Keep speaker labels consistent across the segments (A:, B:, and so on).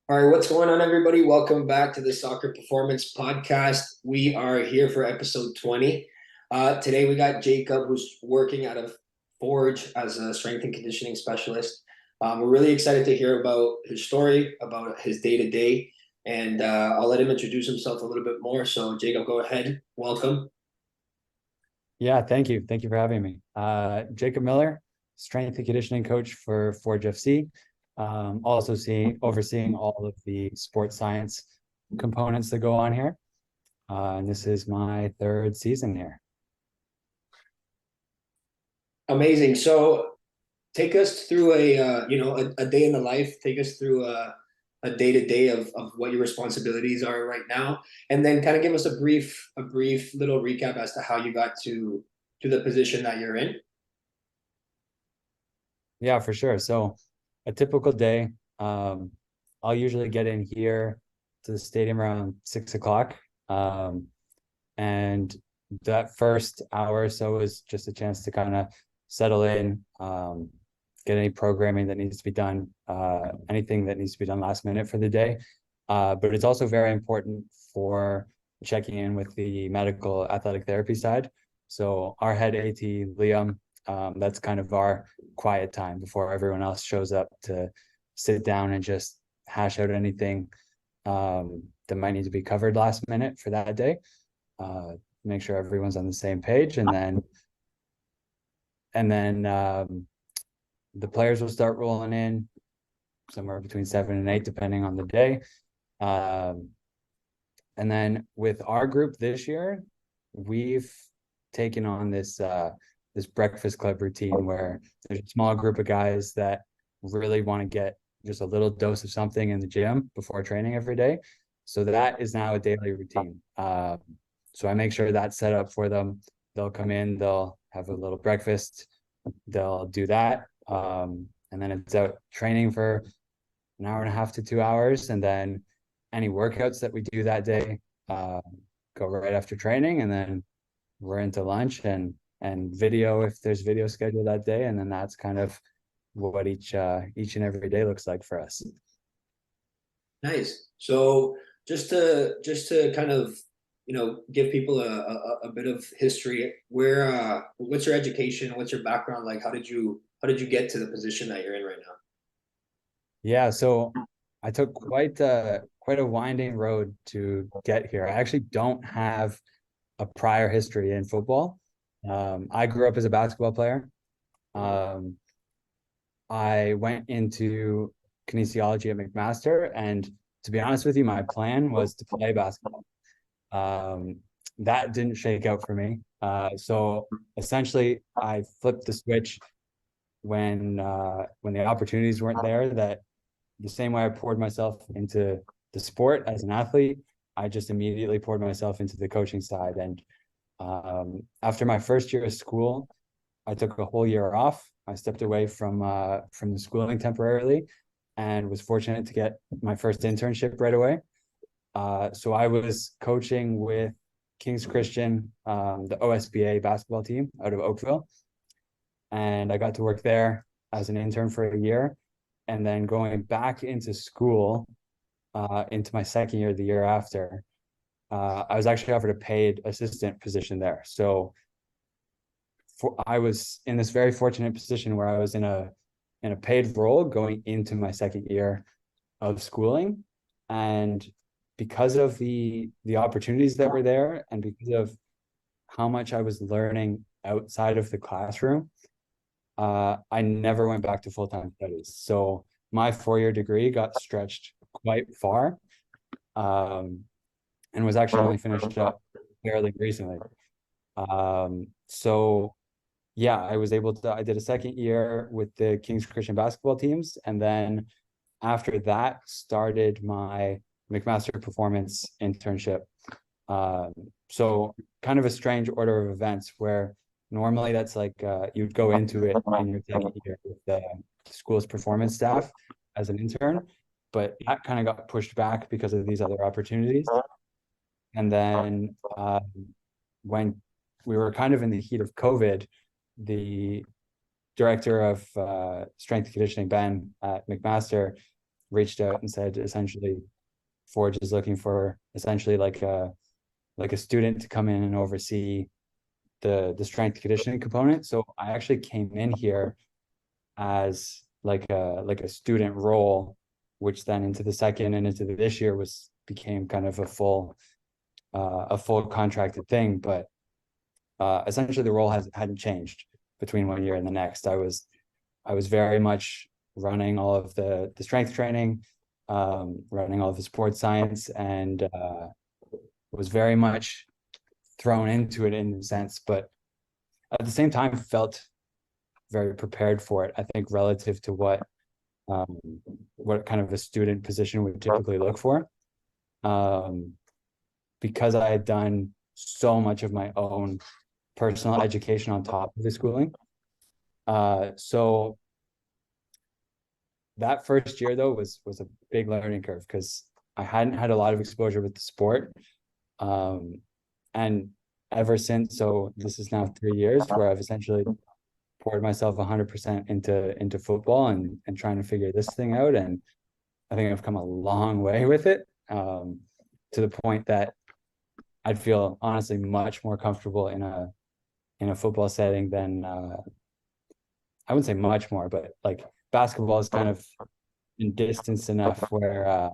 A: All right, what's going on, everybody? Welcome back to the Soccer Performance Podcast. We are here for episode 20. Today, we got Jacob, who's working out of Forge as a strength and conditioning specialist. We're really excited to hear about his story, about his day to day, and I'll let him introduce himself a little bit more. So, Jacob, go ahead. Welcome.
B: Yeah, thank you. Thank you for having me. Jacob Miller, strength and conditioning coach for Forge FC. Also overseeing all of the sports science components that go on here. And this is my third season here.
A: Amazing. So, take us through a day in the life. Take us through a day to day of what your responsibilities are right now, and then kind of give us a brief little recap as to how you got to the position that you're in.
B: Yeah, for sure. So a typical day, I'll usually get in here to the stadium around 6 o'clock. And that first hour or so is just a chance to kind of settle in, get any programming that needs to be done, anything that needs to be done last minute for the day. But it's also very important for checking in with the medical athletic therapy side. So our head AT, Liam, that's kind of our quiet time before everyone else shows up to sit down and just hash out anything that might need to be covered last minute for that day. Make sure everyone's on the same page, and then the players will start rolling in somewhere between 7 and 8, depending on the day. And then with our group this year, we've taken on this breakfast club routine where there's a small group of guys that really want to get just a little dose of something in the gym before training every day. So that is now a daily routine. So I make sure that's set up for them. They'll come in, they'll have a little breakfast, they'll do that. And then it's out training for an hour and a half to 2 hours. And then any workouts that we do that day go right after training. And then we're into lunch and video if there's video scheduled that day. And then that's kind of what each and every day looks like for us.
A: Nice. So just to kind of give people a bit of history. What's your education? What's your background like? How did you get to the position that you're in right now?
B: Yeah, so I took quite a winding road to get here. I actually don't have a prior history in football. I grew up as a basketball player. Um, I went into kinesiology at McMaster, and to be honest with you, my plan was to play basketball. Um, that didn't shake out for me. So essentially, I flipped the switch when the opportunities weren't there. That the same way I poured myself into the sport as an athlete, I just immediately poured myself into the coaching side. And after my first year of school, I took a whole year off. I stepped away from the schooling temporarily, and was fortunate to get my first internship right away. So I was coaching with King's Christian, the OSBA basketball team out of Oakville, and I got to work there as an intern for a year, and then going back into school, into my second year, the year after, I was actually offered a paid assistant position there. So I was in this very fortunate position where I was in a paid role going into my second year of schooling, and because of the opportunities that were there, and because of how much I was learning outside of the classroom, I never went back to full-time studies. So my 4-year degree got stretched quite far, and was actually only finished up fairly recently. So yeah, I did a second year with the King's Christian basketball teams. And then after that, started my McMaster performance internship. So kind of a strange order of events where normally that's like you'd go into it in your second year with the school's performance staff as an intern, but that kind of got pushed back because of these other opportunities. And then when we were kind of in the heat of COVID, the director of strength and conditioning, Ben at McMaster, reached out and said essentially Forge is looking for essentially like a student to come in and oversee the strength conditioning component. So I actually came in here as like a student role, which then into the second and into this year became kind of a full contracted thing. But essentially the role hadn't changed between one year and the next. I was very much running all of the strength training, running all of the sports science, and was very much thrown into it in a sense, but at the same time felt very prepared for it. I think relative to what kind of a student position would typically look for, because I had done so much of my own personal education on top of the schooling. So that first year though was a big learning curve because I hadn't had a lot of exposure with the sport. And ever since, so this is now 3 years where I've essentially poured myself 100% into football and trying to figure this thing out. And I think I've come a long way with it, to the point that I'd feel honestly much more comfortable in a football setting than I wouldn't say much more, but like basketball is kind of in distance enough where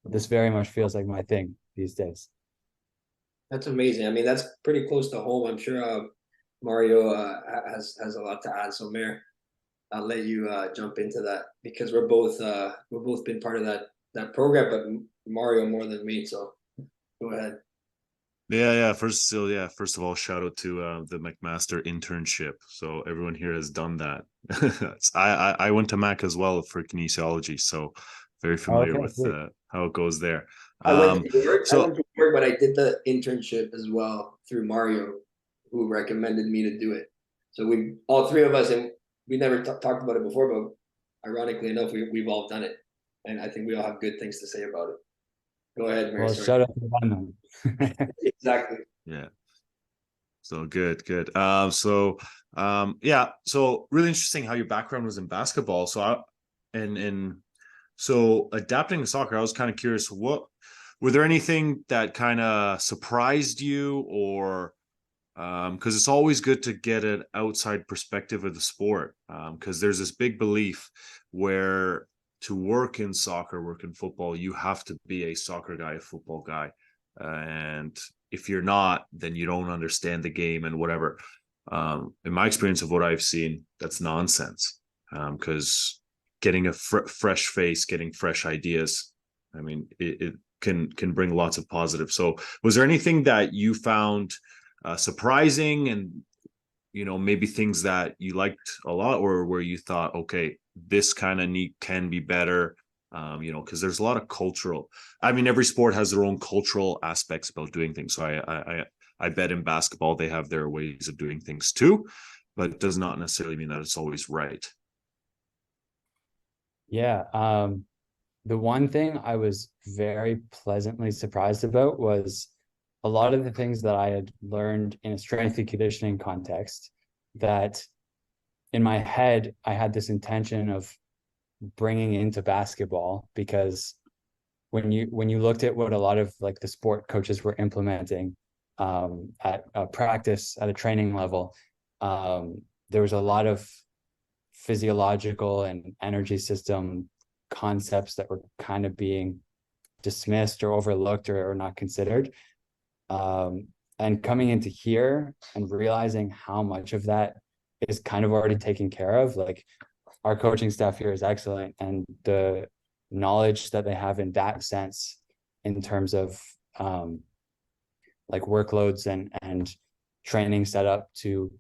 B: this very much feels like my thing these days.
A: That's amazing. I mean, that's pretty close to home. I'm sure Mario has a lot to add. So, Mayor, I'll let you jump into that because we're both been part of that program, but Mario more than me. So, go ahead.
C: Yeah. First of all, shout out to the McMaster internship. So everyone here has done that. I went to Mac as well for kinesiology, so very familiar
B: Okay,
C: with
B: great.
C: how it goes there.
A: I went to York. I went
C: So
A: to York, but I did the internship as well through Mario, who recommended me to do it. So we all three of us, and we never talked about it before, but ironically enough, we've all done it, and I think we all have good things to say about it. Go ahead, Mary.
B: Well,
A: Sorry.
B: shout out to them.
A: Exactly.
C: yeah, so good. Yeah, so really interesting how your background was in basketball. And so adapting to soccer, I was kind of curious, were there anything that kind of surprised you, or because it's always good to get an outside perspective of the sport, because there's this big belief where to work in soccer, work in football, you have to be a soccer guy, a football guy, and if you're not, then you don't understand the game and whatever. In my experience of what I've seen, that's nonsense, because getting a fresh face, getting fresh ideas, I mean, it can bring lots of positive. So was there anything that you found surprising, and maybe things that you liked a lot, or where you thought, okay, this kind of neat can be better, because there's a lot of cultural, I mean, every sport has their own cultural aspects about doing things. So I bet in basketball they have their ways of doing things too, but it does not necessarily mean that it's always right.
B: Yeah. The one thing I was very pleasantly surprised about was a lot of the things that I had learned in a strength and conditioning context, that in my head, I had this intention of bringing into basketball, because when you looked at what a lot of like the sport coaches were implementing at a practice at a training level, there was a lot of physiological and energy system concepts that were kind of being dismissed or overlooked or not considered. And coming into here and realizing how much of that is kind of already taken care of, like our coaching staff here is excellent, and the knowledge that they have in that sense, in terms of like workloads and training set up to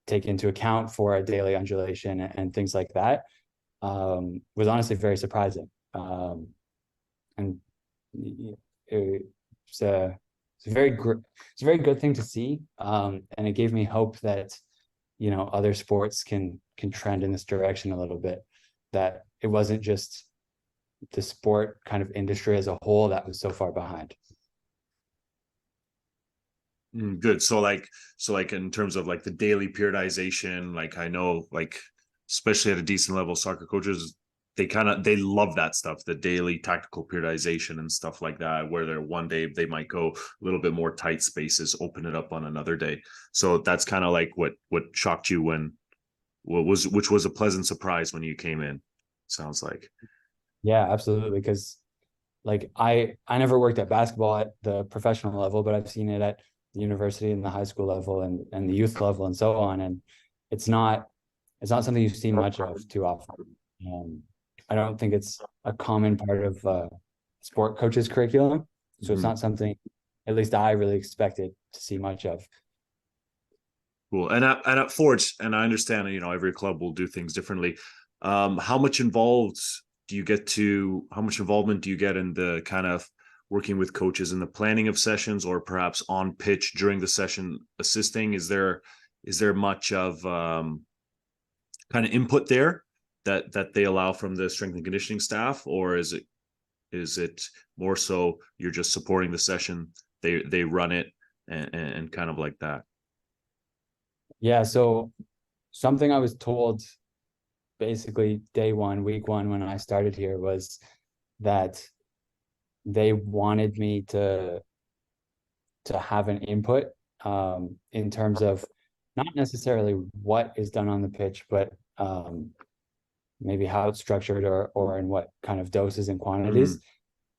B: take into account for a daily undulation and things like that, was honestly very surprising. And it's a very it's a very good thing to see, and it gave me hope that other sports can trend in this direction a little bit, that it wasn't just the sport kind of industry as a whole that was so far behind.
C: Good. So like in terms of like the daily periodization, like I know, like especially at a decent level, soccer coaches they love that stuff, the daily tactical periodization and stuff like that, where they're one day they might go a little bit more tight spaces, open it up on another day. So that's kind of like what shocked you which was a pleasant surprise when you came in, sounds like.
B: Yeah, absolutely. Because like I never worked at basketball at the professional level, but I've seen it at the university and the high school level and the youth level and so on. And it's not something you see much of too often. I don't think it's a common part of sport coaches curriculum. So it's not something, at least I really expected to see much of.
C: Cool. And at Forge, and I understand, every club will do things differently. How much involvement do you get in the kind of working with coaches in the planning of sessions, or perhaps on pitch during the session assisting? Is there much of kind of input there that they allow from the strength and conditioning staff, or is it more so you're just supporting the session, they run it and kind of like that?
B: Yeah, so something I was told basically day one, week one, when I started here, was that they wanted me to have an input in terms of not necessarily what is done on the pitch, but maybe how it's structured or in what kind of doses and quantities.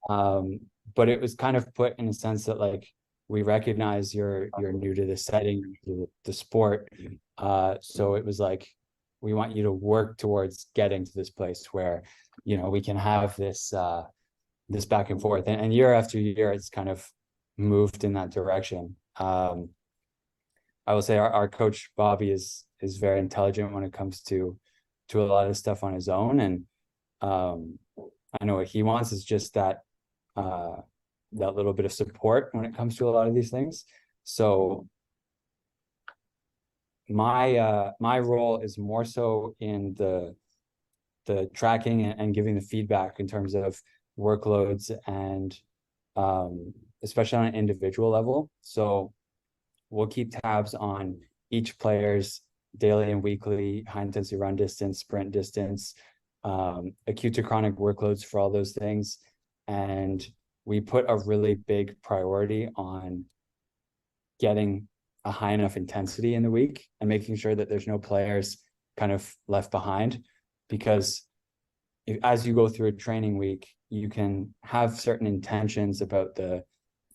B: But it was kind of put in a sense that like, we recognize you're new to the setting, to the sport. So it was like, we want you to work towards getting to this place where, we can have this this back and forth. And year after year, it's kind of moved in that direction. I will say our coach Bobby is very intelligent when it comes to a lot of stuff on his own. And I know what he wants is just that little bit of support when it comes to a lot of these things. So my role is more so in the tracking and giving the feedback in terms of workloads and especially on an individual level. So we'll keep tabs on each player's daily and weekly high intensity run distance, sprint distance, acute to chronic workloads for all those things. And we put a really big priority on getting a high enough intensity in the week and making sure that there's no players kind of left behind. Because as you go through a training week, you can have certain intentions about the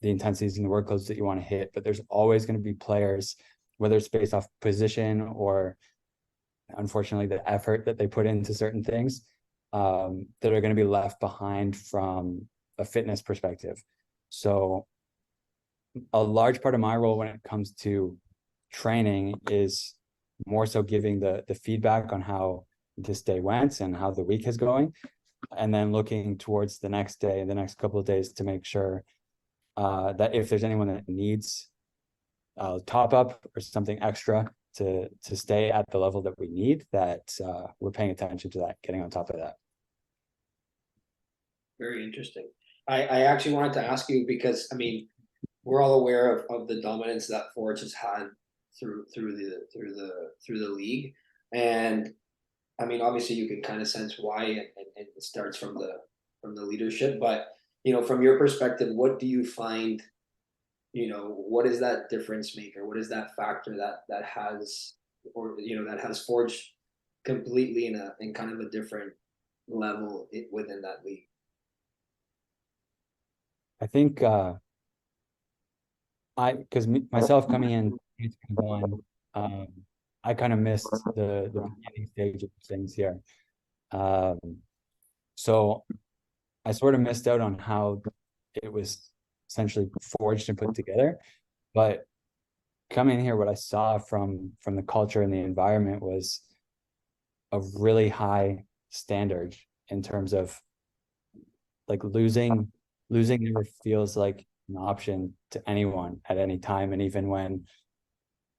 B: intensities and the workloads that you want to hit, but there's always going to be players, whether it's based off position or unfortunately the effort that they put into certain things, that are going to be left behind from a fitness perspective. So a large part of my role when it comes to training is more so giving the feedback on how this day went and how the week is going, and then looking towards the next day and the next couple of days to make sure that if there's anyone that needs top up or something extra to stay at the level that we need, that we're paying attention to that, getting on top of that.
A: Very interesting. I actually wanted to ask you because we're all aware of the dominance that Forge has had through the league, and obviously you can kind of sense why, and it starts from the leadership. But from your perspective, what do you find? What is that difference maker? What is that factor that has, or that has Forge completely in kind of a different level within that league?
B: I think because myself coming in 2021, I kind of missed the beginning stage of things here. So I sort of missed out on how it was essentially forged and put together. But coming here, what I saw from the culture and the environment was a really high standard in terms of like losing never feels like an option to anyone at any time. And even when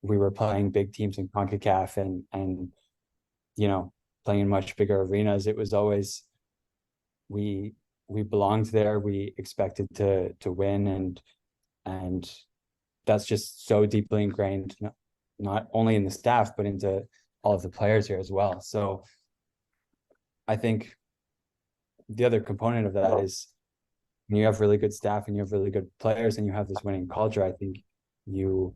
B: we were playing big teams in CONCACAF and playing in much bigger arenas, it was always we belonged there. We expected to win, and that's just so deeply ingrained, not only in the staff but into all of the players here as well. So I think the other component of that is when you have really good staff and you have really good players and you have this winning culture, I think you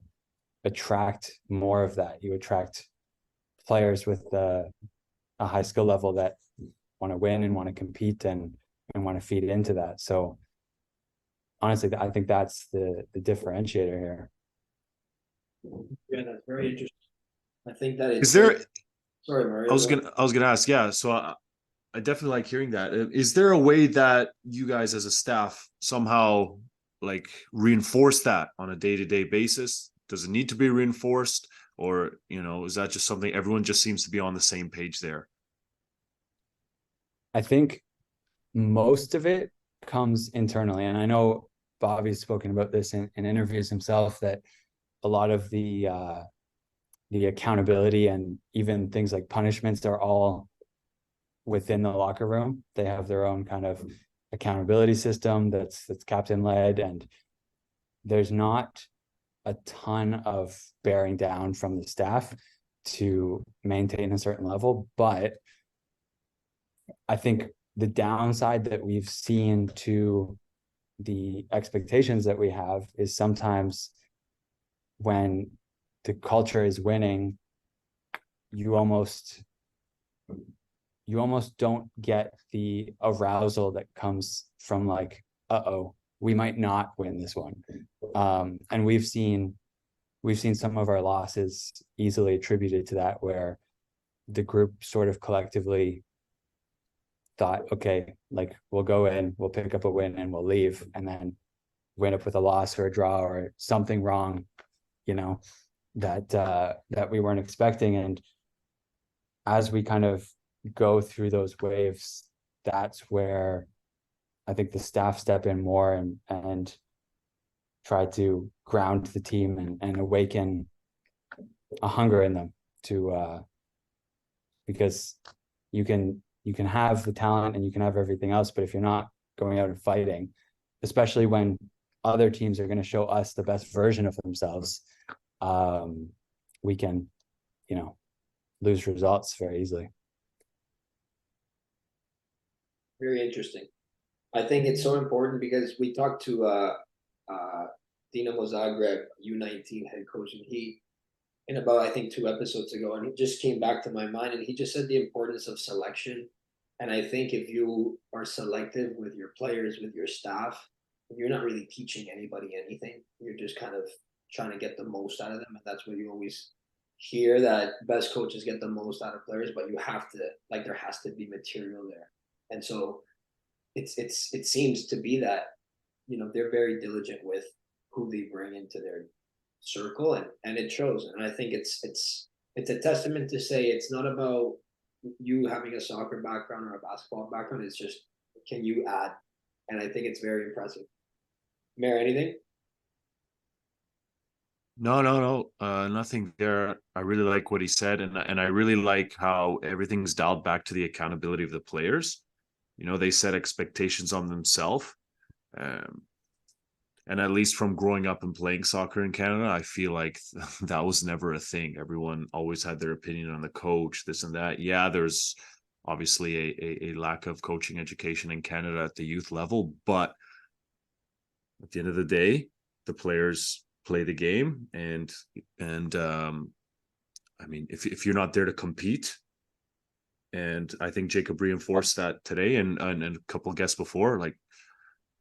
B: attract more of that. You attract players with a high skill level that want to win and want to compete and want to feed into that. So honestly, I think that's the differentiator here.
A: Yeah, that's very interesting. I think that
C: Is there?
A: Sorry, Mario.
C: I was gonna ask. Yeah, so I definitely like hearing that. Is there a way that you guys as a staff somehow like reinforce that on a day-to-day basis? Does it need to be reinforced, or is that just something everyone just seems to be on the same page there?
B: I think most of it comes internally, and I know Bobby's spoken about this in interviews himself, that a lot of the accountability and even things like punishments are all within the locker room. They have their own kind of accountability system that's captain led, and there's not a ton of bearing down from the staff to maintain a certain level. But I think the downside that we've seen to the expectations that we have is sometimes when the culture is winning, you almost don't get the arousal that comes from like, uh-oh, we might not win this one. And we've seen some of our losses easily attributed to that, where the group sort of collectively thought, okay, like we'll go in, we'll pick up a win and we'll leave, and then win up with a loss or a draw or something wrong, that we weren't expecting. And as we kind of go through those waves, that's where I think the staff step in more and try to ground the team and awaken a hunger in them to because you can have the talent and you can have everything else, but if you're not going out and fighting, especially when other teams are going to show us the best version of themselves, we can lose results very easily.
A: Very interesting. I think it's so important because we talked to Dinamo Zagreb U19 head coach, and he, in about I think 2 episodes ago, and he just came back to my mind, and he just said the importance of selection. And I think if you are selective with your players, with your staff, you're not really teaching anybody anything. You're just kind of trying to get the most out of them, and that's what you always hear, that best coaches get the most out of players, but you have to, like, there has to be material there. And so it seems to be that they're very diligent with who they bring into their circle, and it shows. And I think it's a testament to say it's not about you having a soccer background or a basketball background. It's just, can you add? And I think it's very impressive. Mayor, anything?
C: No, nothing there. I really like what he said, and I really like how everything's dialed back to the accountability of the players. They set expectations on themselves. And at least from growing up and playing soccer in Canada, I feel like that was never a thing. Everyone always had their opinion on the coach, this and that. Yeah, there's obviously a lack of coaching education in Canada at the youth level, but at the end of the day, the players play the game, and I mean, if you're not there to compete, and I think Jacob reinforced that today, and a couple of guests before, like,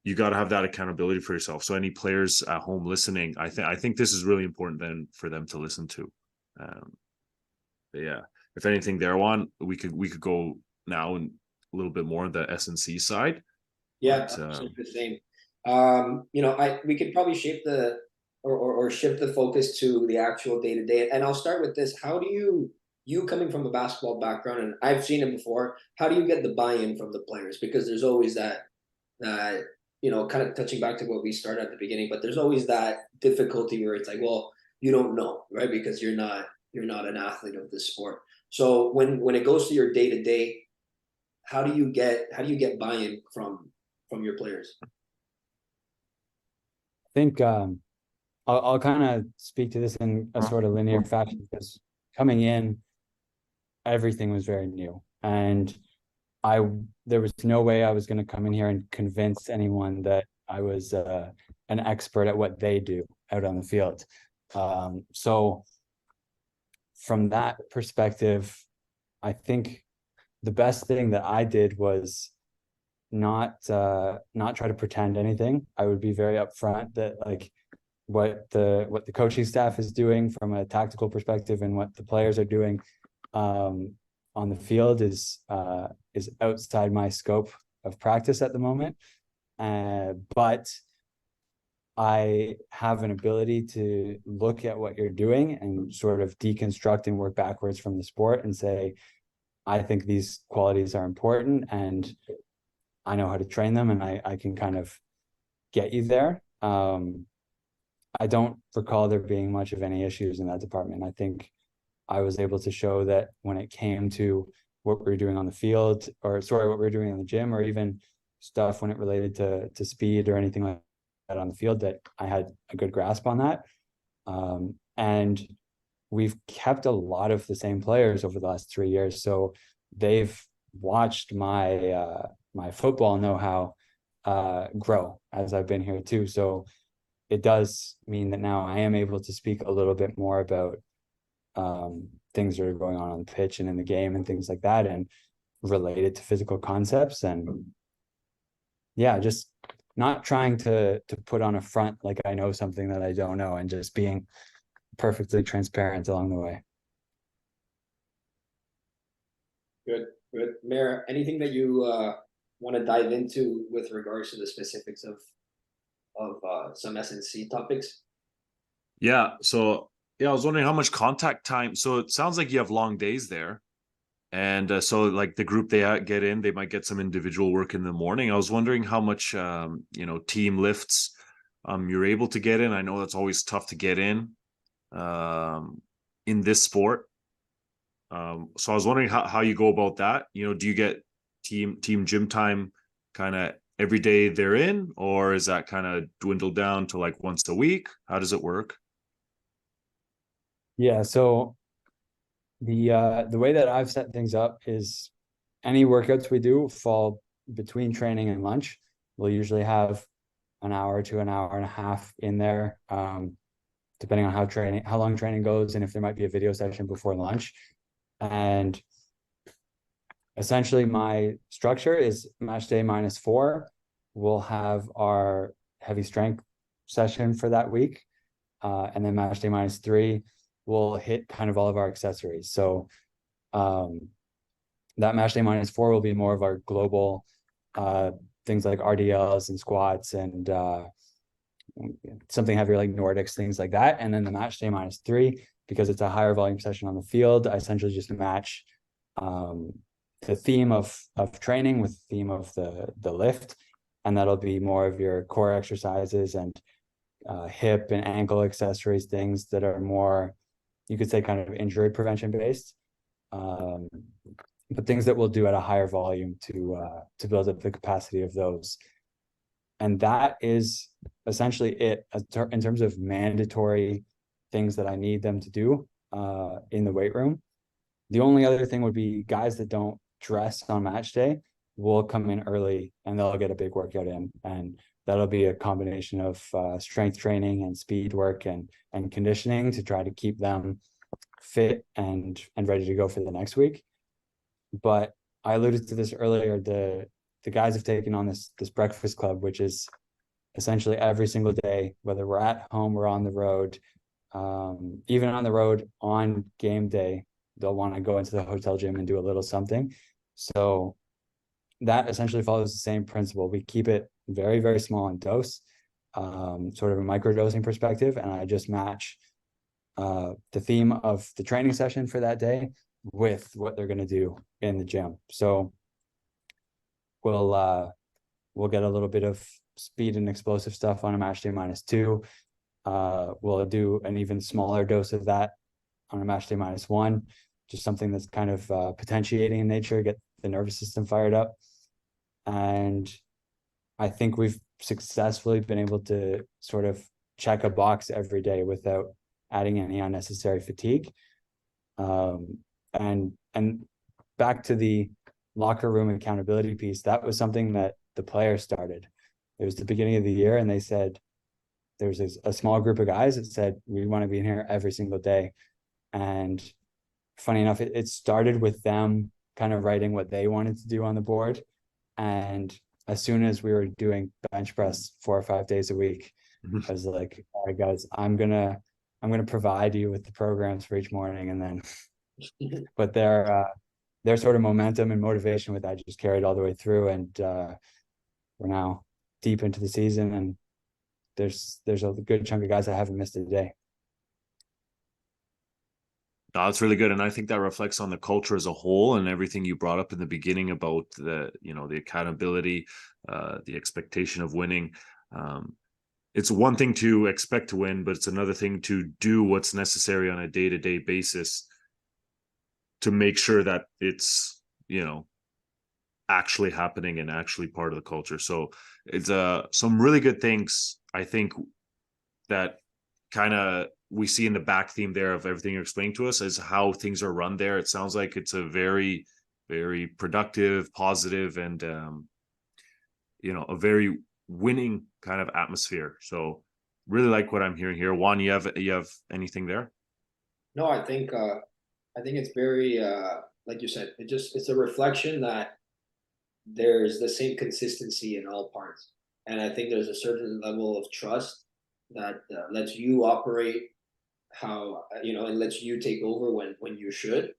C: you got to have that accountability for yourself. So any players at home listening, I think this is really important then for them to listen to. Yeah, if anything, there on we could go now and a little bit more on the SNC side.
A: Yeah, absolutely the same. We could probably shape or shift the focus to the actual day to day. And I'll start with this: how do you coming from a basketball background, and I've seen it before, how do you get the buy-in from the players? Because there's always that kind of touching back to what we started at the beginning, but there's always that difficulty where it's like, well, you don't know, right? Because you're not an athlete of this sport. So when it goes to your day to day, how do you get buy-in from your players?
B: I think I'll kind of speak to this in a sort of linear fashion, because coming in, everything was very new, and there was no way I was going to come in here and convince anyone that I was an expert at what they do out on the field. So from that perspective, I think the best thing that I did was not try to pretend anything. I would be very upfront that like what the coaching staff is doing from a tactical perspective and what the players are doing on the field is outside my scope of practice at the moment. But I have an ability to look at what you're doing and sort of deconstruct and work backwards from the sport and say, I think these qualities are important and I know how to train them and I can kind of get you there. I don't recall there being much of any issues in that department. I think I was able to show that when it came to what we were doing on the field, or sorry, what we were doing in the gym, or even stuff when it related to speed or anything like that on the field, that I had a good grasp on that. And we've kept a lot of the same players over the last 3 years. So they've watched my my football know-how grow as I've been here too. So it does mean that now I am able to speak a little bit more about things that are going on the pitch and in the game and things like that, and related to physical concepts. And yeah, just not trying to put on a front like I know something that I don't know, and just being perfectly transparent along the way.
A: Good. Mayor, anything that you want to dive into with regards to the specifics of some SNC topics?
C: Yeah. So yeah, I was wondering how much contact time. So it sounds like you have long days there, and so like the group they get in, they might get some individual work in the morning. I was wondering how much team lifts you're able to get in. I know that's always tough to get in this sport. So I was wondering how you go about that. Do you get team gym time kind of every day they're in, or is that kind of dwindled down to like once a week? How does it work?
B: Yeah, so the way that I've set things up is any workouts we do fall between training and lunch. We'll usually have an hour to an hour and a half in there, depending on how long training goes, and if there might be a video session before lunch. And essentially my structure is match day -4. We'll have our heavy strength session for that week. And then match day -3, we'll hit kind of all of our accessories. So that match day -4 will be more of our global things like RDLs and squats and something heavier like Nordics, things like that. And then the match day -3, because it's a higher volume session on the field, I essentially just match the theme of training with the theme of the lift. And that'll be more of your core exercises and hip and ankle accessories, things that are more, you could say, kind of injury prevention based, but things that we'll do at a higher volume to build up the capacity of those. And that is essentially it in terms of mandatory things that I need them to do in the weight room. The only other thing would be guys that don't dress on match day will come in early and they'll get a big workout in, and that'll be a combination of strength training and speed work and conditioning to try to keep them fit and ready to go for the next week. But I alluded to this earlier, the guys have taken on this breakfast club, which is essentially every single day, whether we're at home or on the road, even on the road on game day, they'll want to go into the hotel gym and do a little something. So that essentially follows the same principle. We keep it very, very small in dose, sort of a microdosing perspective. And I just match the theme of the training session for that day with what they're going to do in the gym. So we'll get a little bit of speed and explosive stuff on a match day -2. We'll do an even smaller dose of that on a match day -1, just something that's kind of potentiating in nature, get the nervous system fired up. And I think we've successfully been able to sort of check a box every day without adding any unnecessary fatigue. And back to the locker room accountability piece, that was something that the players started. It was the beginning of the year, and they said there's a small group of guys that said we want to be in here every single day. And funny enough, it started with them kind of writing what they wanted to do on the board. And as soon as we were doing bench press 4 or 5 days a week, I was like, all right, guys, I'm gonna provide you with the programs for each morning. And then but their sort of momentum and motivation with that just carried all the way through. And we're now deep into the season, and there's a good chunk of guys that haven't missed a day.
C: No, that's really good. And I think that reflects on the culture as a whole, and everything you brought up in the beginning about the, the accountability, the expectation of winning. It's one thing to expect to win, but it's another thing to do what's necessary on a day-to-day basis to make sure that it's, actually happening and actually part of the culture. So it's some really good things, I think, that kind of we see in the back theme there of everything you're explaining to us is how things are run there. It sounds like it's a very, very productive, positive, and a very winning kind of atmosphere. So really like what I'm hearing here. Juan, you have anything there?
A: No, I think it's very like you said, it's a reflection that there's the same consistency in all parts. And I think there's a certain level of trust that lets you operate how and lets you take over when you should.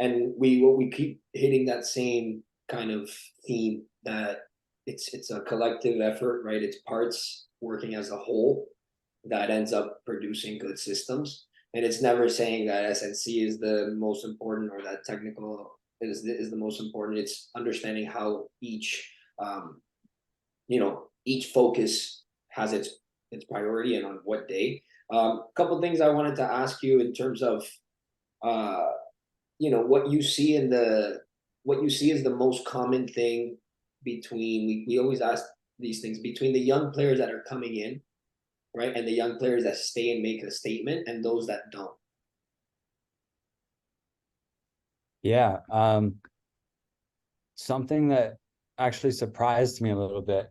A: And we keep hitting that same kind of theme that it's a collective effort, right? It's parts working as a whole that ends up producing good systems. And it's never saying that SNC is the most important or that technical is the most important. It's understanding how each each focus has its priority and on what day. A couple things I wanted to ask you in terms of what you see what you see is the most common thing between we always ask these things between the young players that are coming in, right, and the young players that stay and make a statement and those that don't.
B: Yeah. Something that actually surprised me a little bit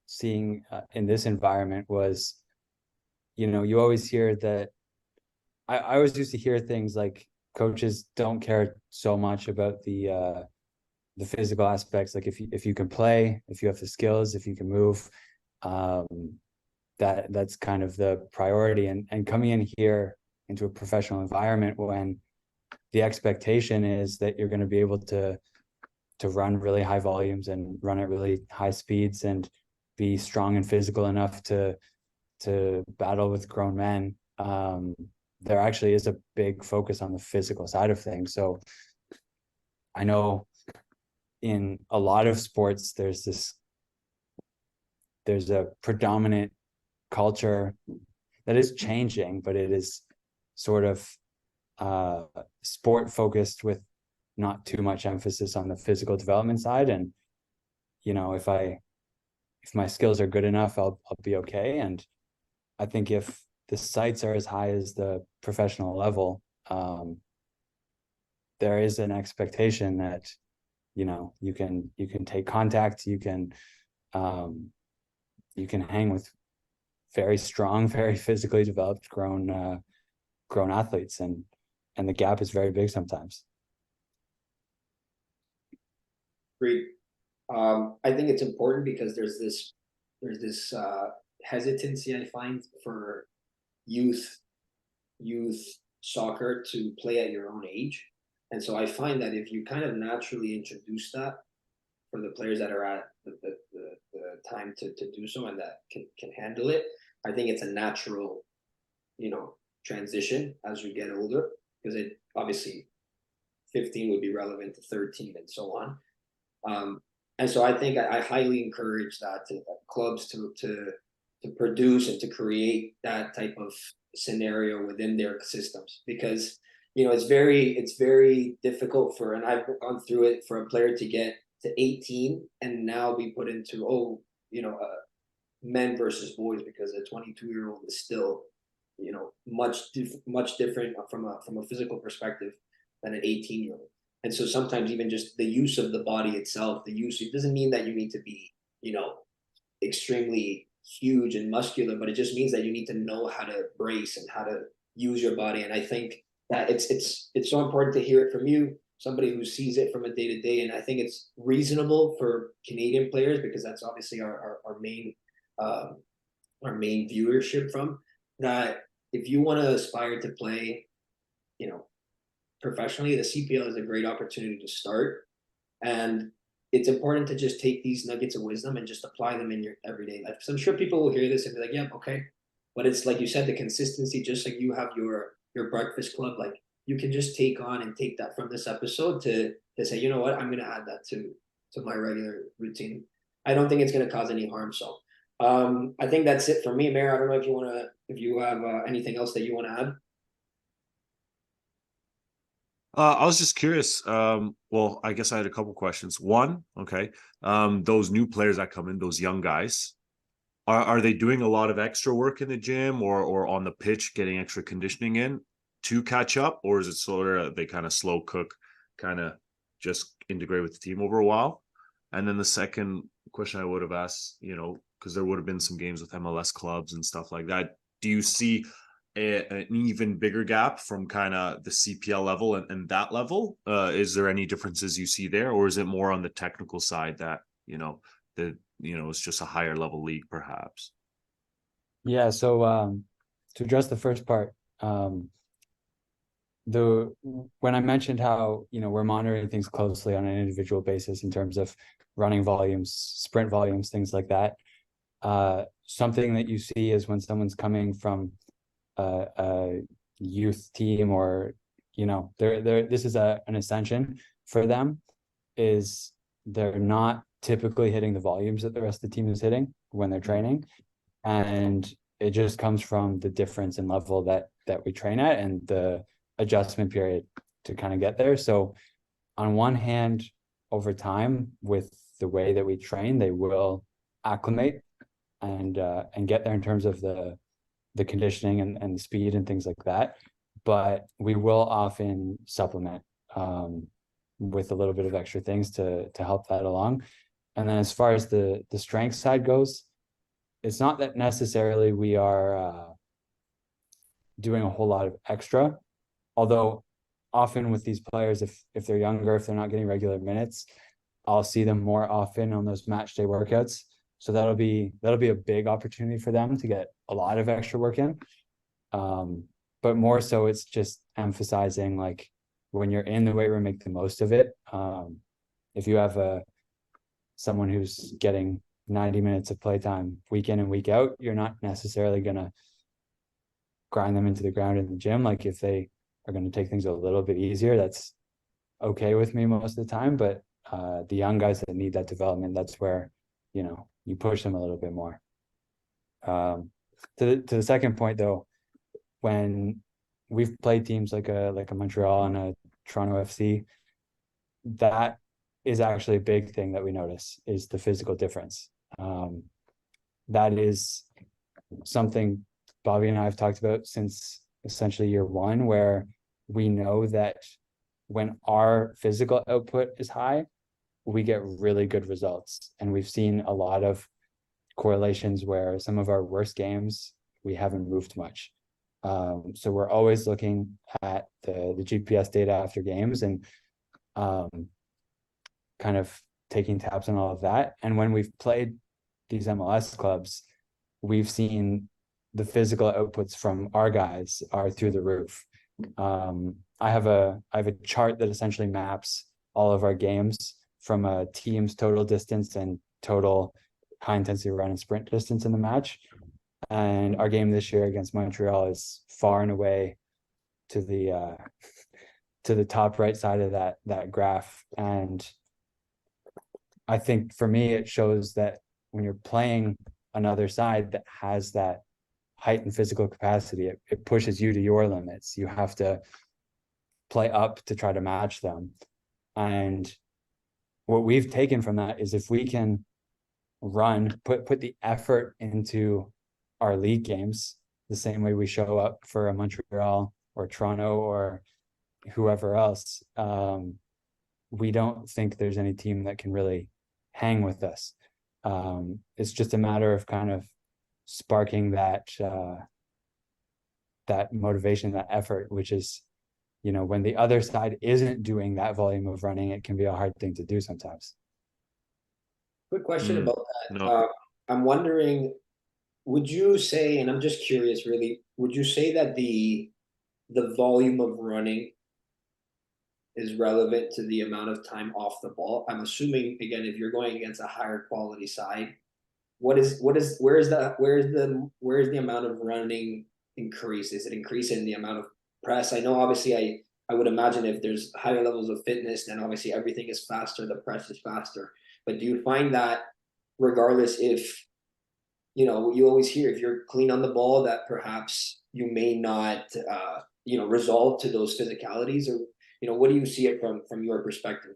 B: seeing in this environment was, you always hear that I always used to hear things like coaches don't care so much about the physical aspects. Like if you can play, if you have the skills, if you can move, that's kind of the priority. And coming in here into a professional environment when the expectation is that you're going to be able to run really high volumes and run at really high speeds and be strong and physical enough to battle with grown men. There actually is a big focus on the physical side of things. So I know in a lot of sports, there's a predominant culture that is changing, but it is sort of sport focused with not too much emphasis on the physical development side. And if my skills are good enough, I'll be okay. And I think if the sights are as high as the professional level, there is an expectation that you can take contact, you can hang with very strong, very physically developed grown athletes, and the gap is very big sometimes.
A: Great. I think it's important because there's this hesitancy I find for youth soccer to play at your own age. And so I find that if you kind of naturally introduce that for the players that are at the time to do so and that can handle it, I think it's a natural, transition as you get older, because it obviously 15 would be relevant to 13 and so on. And so I think I highly encourage that to clubs to produce and to create that type of scenario within their systems, because it's very difficult and I've gone through it, for a player to get to 18 and now be put into men versus boys, because a 22-year-old is still much different from a physical perspective than an 18-year-old. And so sometimes even just the use of the body itself, it doesn't mean that you need to be, extremely huge and muscular, but it just means that you need to know how to brace and how to use your body. And I think that it's so important to hear it from you, somebody who sees it from a day to day. And I think it's reasonable for Canadian players, because that's obviously uh, our main viewership from that. If you want to aspire to play, you know, professionally, the CPL is a great opportunity to start. And it's important to just take these nuggets of wisdom and just apply them in your everyday life. Because I'm sure people will hear this and be like, yeah, okay. But it's like you said, the consistency, just like you have your breakfast club, like you can just take on and take that from this episode to say, you know what, I'm gonna add that to my regular routine. I don't think it's gonna cause any harm. So I think that's it for me, Mayor. I don't know if you have anything else that you want to add.
C: I was just curious. Well, I guess I had a couple questions. One, okay, those new players that come in, those young guys, are they doing a lot of extra work in the gym or on the pitch, getting extra conditioning in to catch up, or is it sort of they kind of slow cook, kind of just integrate with the team over a while? And then the second question I would have asked, because there would have been some games with MLS clubs and stuff like that. Do you see an even bigger gap from kind of the CPL level and that level? Is there any differences you see there, or is it more on the technical side that it's just a higher level league, perhaps?
B: Yeah, so to address the first part, the when I mentioned how we're monitoring things closely on an individual basis in terms of running volumes, sprint volumes, things like that. Something that you see is when someone's coming from a youth team, or they're this is an ascension for them, is they're not typically hitting the volumes that the rest of the team is hitting when they're training, and it just comes from the difference in level that we train at and the adjustment period to kind of get there. So on one hand, over time, with the way that we train, they will acclimate and get there in terms of the conditioning and the speed and things like that. But we will often supplement with a little bit of extra things to help that along. And then as far as the strength side goes, it's not that necessarily we are doing a whole lot of extra, although often with these players, if they're younger, if they're not getting regular minutes, I'll see them more often on those match day workouts. So that'll be a big opportunity for them to get a lot of extra work in. But more so, it's just emphasizing, like, when you're in the weight room, make the most of it. If you have someone who's getting 90 minutes of playtime week in and week out, you're not necessarily gonna grind them into the ground in the gym. Like, if they are going to take things a little bit easier, that's okay with me most of the time. But the young guys that need that development, that's where you push them a little bit more. To the second point, though, when we've played teams like a Montreal and a Toronto FC, that is actually a big thing that we notice, is the physical difference. That is something Bobby and I have talked about since essentially year one, where we know that when our physical output is high, we get really good results. And we've seen a lot of correlations where some of our worst games, we haven't moved much. So we're always looking at the GPS data after games and kind of taking tabs on all of that. And when we've played these MLS clubs, we've seen the physical outputs from our guys are through the roof. I have a chart that essentially maps all of our games from a team's total distance and total high intensity run and sprint distance in the match. And our game this year against Montreal is far and away to the top right side of that graph. And I think for me, it shows that when you're playing another side that has that heightened physical capacity, it pushes you to your limits. You have to play up to try to match them. And what we've taken from that is, if we can put the effort into our league games the same way we show up for a Montreal or Toronto or whoever else, we don't think there's any team that can really hang with us. It's just a matter of kind of sparking that motivation, that effort, which is, when the other side isn't doing that volume of running, it can be a hard thing to do sometimes.
A: Quick question
C: Mm,
A: about that.
C: no.
A: I'm wondering, would you say, and I'm just curious, really, would you say that the volume of running is relevant to the amount of time off the ball? I'm assuming, again, if you're going against a higher quality side, where's the amount of running increase? Is it increasing the amount of press? I know obviously I would imagine if there's higher levels of fitness, then obviously everything is faster, the press is faster. But do you find that regardless if you always hear if you're clean on the ball that perhaps you may not resolve to those physicalities, or what do you see it from your perspective?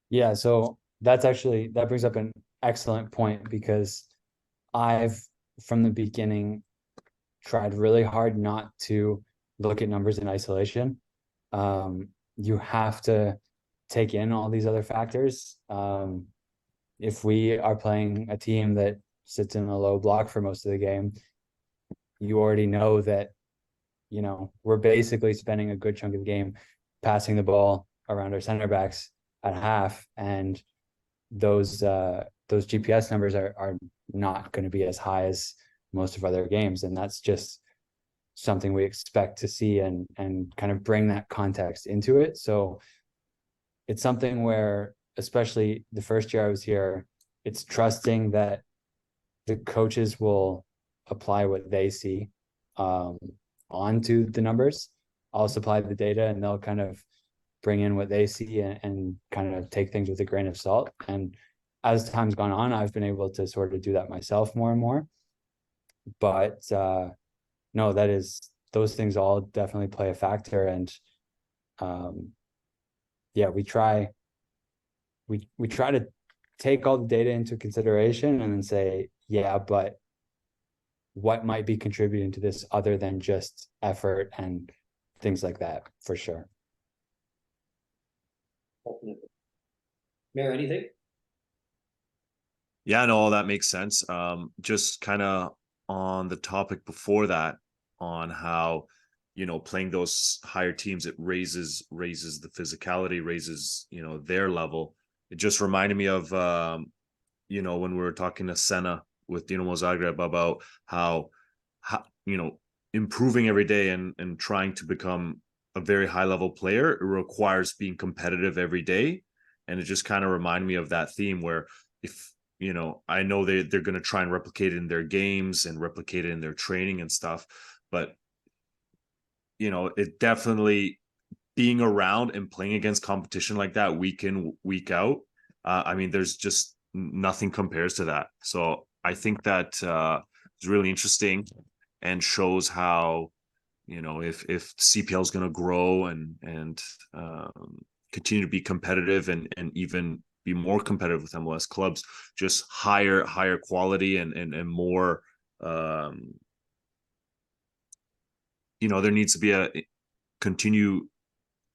B: Yeah, so that brings up an excellent point, because I've from the beginning tried really hard not to look at numbers in isolation. You have to take in all these other factors. If we are playing a team that sits in a low block for most of the game, you already know that, we're basically spending a good chunk of the game passing the ball around our center backs at half, and those GPS numbers are not going to be as high as most of other games, and that's just something we expect to see, and kind of bring that context into it. So it's something where, especially the first year I was here, it's trusting that the coaches will apply what they see onto the numbers. I'll supply the data, and they'll kind of bring in what they see, and kind of take things with a grain of salt. And as time's gone on, I've been able to sort of do that myself more and more. But no, those things all definitely play a factor. And yeah, we try to take all the data into consideration, and then say, yeah, but what might be contributing to this other than just effort and things like that, for sure.
A: Mayor, anything?
C: Yeah, no, all that makes sense. Just kind of on the topic before that, on how, playing those higher teams, it raises the physicality, raises, their level. It just reminded me of, when we were talking to Senna with Dinamo Zagreb about how improving every day, and trying to become a very high level player, it requires being competitive every day. And it just kind of reminded me of that theme, where if, I know they're going to try and replicate it in their games and replicate it in their training and stuff, but it definitely, being around and playing against competition like that week in, week out, I mean, there's just nothing compares to that. So I think that is really interesting, and shows how, if CPL is going to grow and continue to be competitive, and even be more competitive with MLS clubs, just higher quality, and more, there needs to be a continue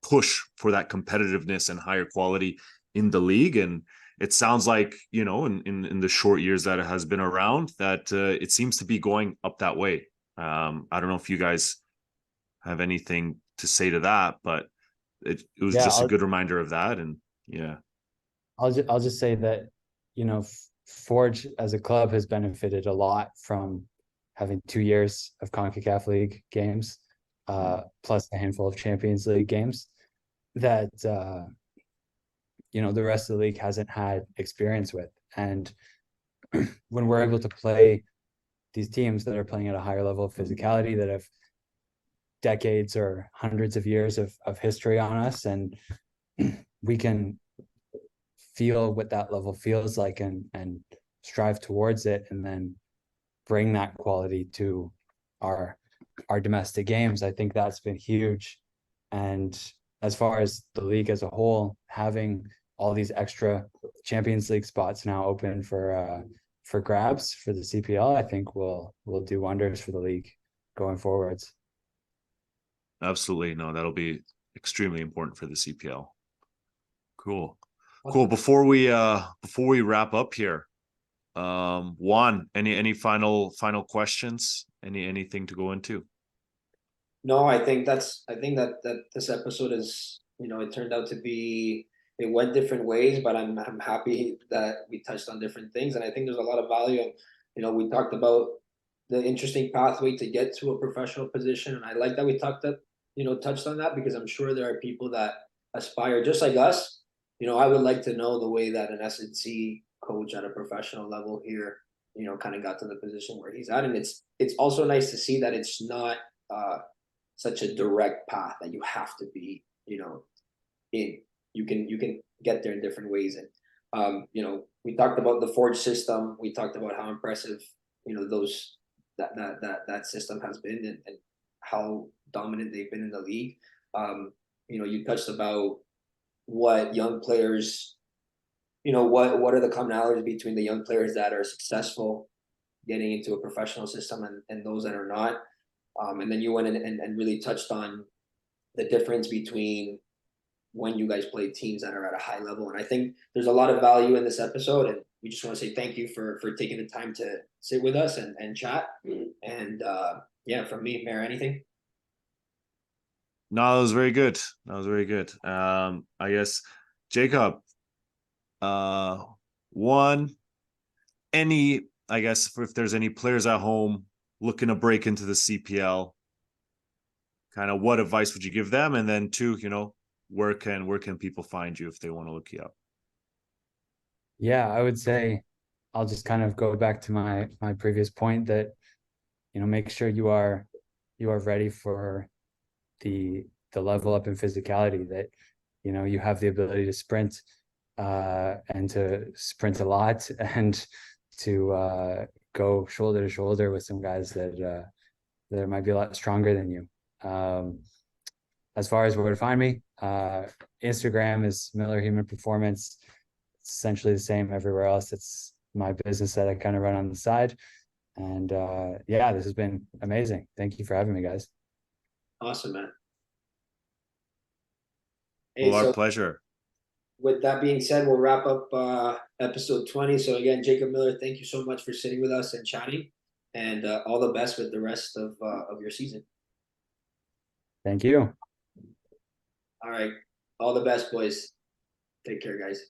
C: push for that competitiveness and higher quality in the league. And it sounds like, in the short years that it has been around, that it seems to be going up that way. I don't know if you guys have anything to say to that, but it was
B: Yeah,
C: just a good reminder of that. And yeah.
B: I'll just say that, Forge as a club has benefited a lot from having 2 years of CONCACAF League games, plus a handful of Champions League games that the rest of the league hasn't had experience with. And when we're able to play these teams that are playing at a higher level of physicality, that have decades or hundreds of years of history on us, and we can feel what that level feels like, and strive towards it, and then bring that quality to our domestic games. I think that's been huge. And as far as the league as a whole, having all these extra Champions League spots now open for grabs for the CPL, I think will do wonders for the league going forwards.
C: Absolutely. No, that'll be extremely important for the CPL. Cool. Cool. Before we wrap up here, Juan, any final questions? Anything to go into?
A: No, I think that this episode is, it turned out to be, it went different ways, but I'm happy that we touched on different things, and I think there's a lot of value. And we talked about the interesting pathway to get to a professional position, and I like that we touched on that, because I'm sure there are people that aspire just like us. I would like to know the way that an S&C coach at a professional level here, kind of got to the position where he's at, and it's also nice to see that it's not such a direct path that you have to be, in. You can get there in different ways. And we talked about the Forge system. We talked about how impressive, those that system has been, and how dominant they've been in the league. You touched about what young players, what are the commonalities between the young players that are successful getting into a professional system, and those that are not. And then you went in and really touched on the difference between when you guys play teams that are at a high level. And I think there's a lot of value in this episode. And we just want to say thank you for taking the time to sit with us and chat. And yeah, from me, Mayor, anything?
C: No, that was very good. That was very good. I guess, Jacob, one, I guess if there's any players at home looking to break into the CPL, kind of what advice would you give them? And then two, where can people find you if they want to look you up?
B: Yeah, I would say I'll just kind of go back to my previous point that, make sure you are ready for the level up in physicality, that, you have the ability to sprint, and to sprint a lot, and to go shoulder to shoulder with some guys that might be a lot stronger than you. As far as where to find me, Instagram is Miller Human Performance. It's essentially the same everywhere else. It's my business that I kind of run on the side. And yeah, this has been amazing. Thank you for having me, guys.
A: Awesome, man. Hey,
C: Well, our pleasure.
A: With that being said, we'll wrap up episode 20. So again, Jacob Miller, thank you so much for sitting with us and chatting, and all the best with the rest of your season.
B: Thank you.
A: All right. All the best, boys. Take care, guys.